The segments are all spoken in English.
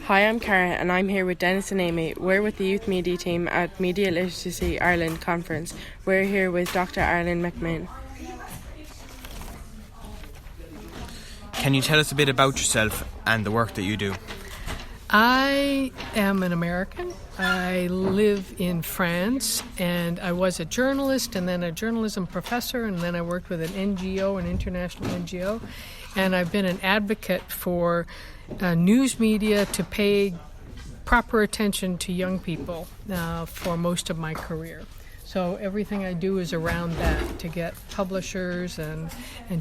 Hi, I'm Cara and I'm here with Dennis and Amy. We're with the Youth Media team at Media Literacy Ireland Conference. We're here with Dr Aralynn McMane. Can you tell us a bit about yourself and the work that you do? I am an American. I live in France, and I was a journalist and then a journalism professor, and then I worked with an NGO, an international NGO, and I've been an advocate for news media to pay proper attention to young people for most of my career. So everything I do is around that, to get publishers and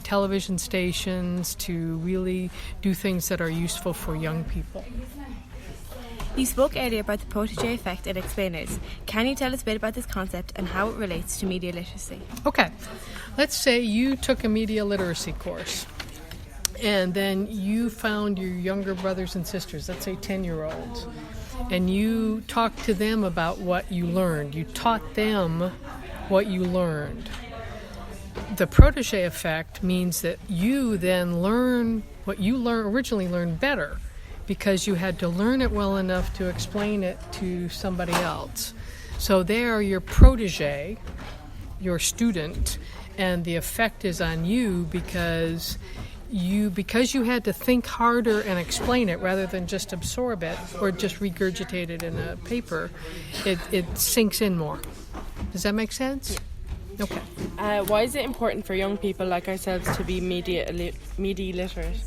television stations to really do things that are useful for young people. You spoke earlier about the protege effect at explainers. Can you tell us a bit about this concept and how it relates to media literacy? Okay, let's say you took a media literacy course and then you found your younger brothers and sisters, let's say 10-year-olds, and you talked to them about what you learned. You taught them what you learned. The protege effect means that you then learn what you originally learned better, because you had to learn it well enough to explain it to somebody else. So they are your protege, your student, and the effect is on you because you had to think harder and explain it rather than just absorb it or just regurgitate it in a paper. It sinks in more. Does that make sense? Yeah. Okay. Why is it important for young people like ourselves to be media literate?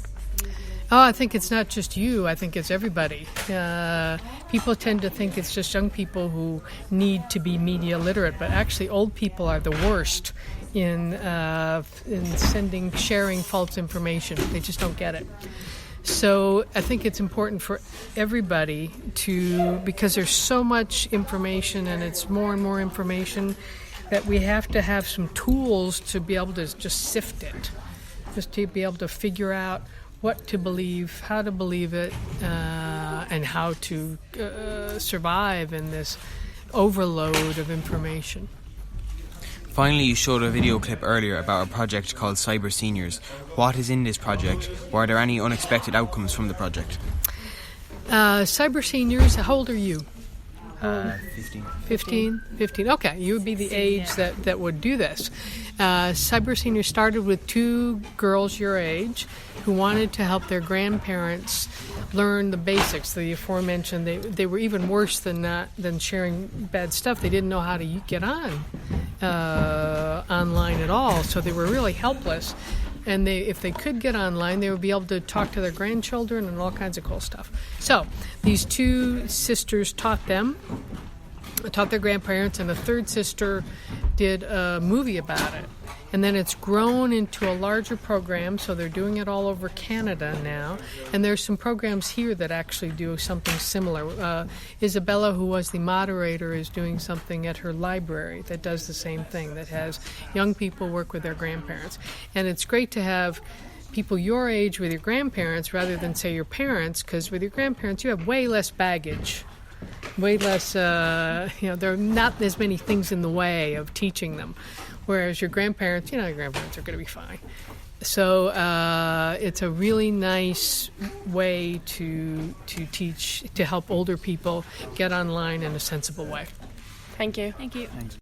Oh, I think it's not just you. I think it's everybody. People tend to think it's just young people who need to be media literate, but actually old people are the worst in sharing false information. They just don't get it. So I think it's important for everybody because there's so much information and it's more and more information, that we have to have some tools to be able to just sift it, just to be able to figure out what to believe, how to believe it, and how to survive in this overload of information. Finally, you showed a video clip earlier about a project called Cyber Seniors. What is in this project? Were there any unexpected outcomes from the project? Cyber Seniors, how old are you? 15. 15. Okay, you would be the age that would do this. Cyber Seniors started with two girls your age who wanted to help their grandparents learn the basics. The aforementioned, they were even worse than sharing bad stuff. They didn't know how to get on online at all, so they were really helpless. And if they could get online, they would be able to talk to their grandchildren and all kinds of cool stuff. So these two sisters taught their grandparents, and a third sister did a movie about it. And then it's grown into a larger program, so they're doing it all over Canada now. And there's some programs here that actually do something similar. Isabella, who was the moderator, is doing something at her library that does the same thing, that has young people work with their grandparents. And it's great to have people your age with your grandparents rather than, say, your parents, because with your grandparents you have way less baggage. Way less, there are not as many things in the way of teaching them. Whereas your grandparents, your grandparents are going to be fine. So it's a really nice way to teach, to help older people get online in a sensible way. Thank you. Thank you. Thanks.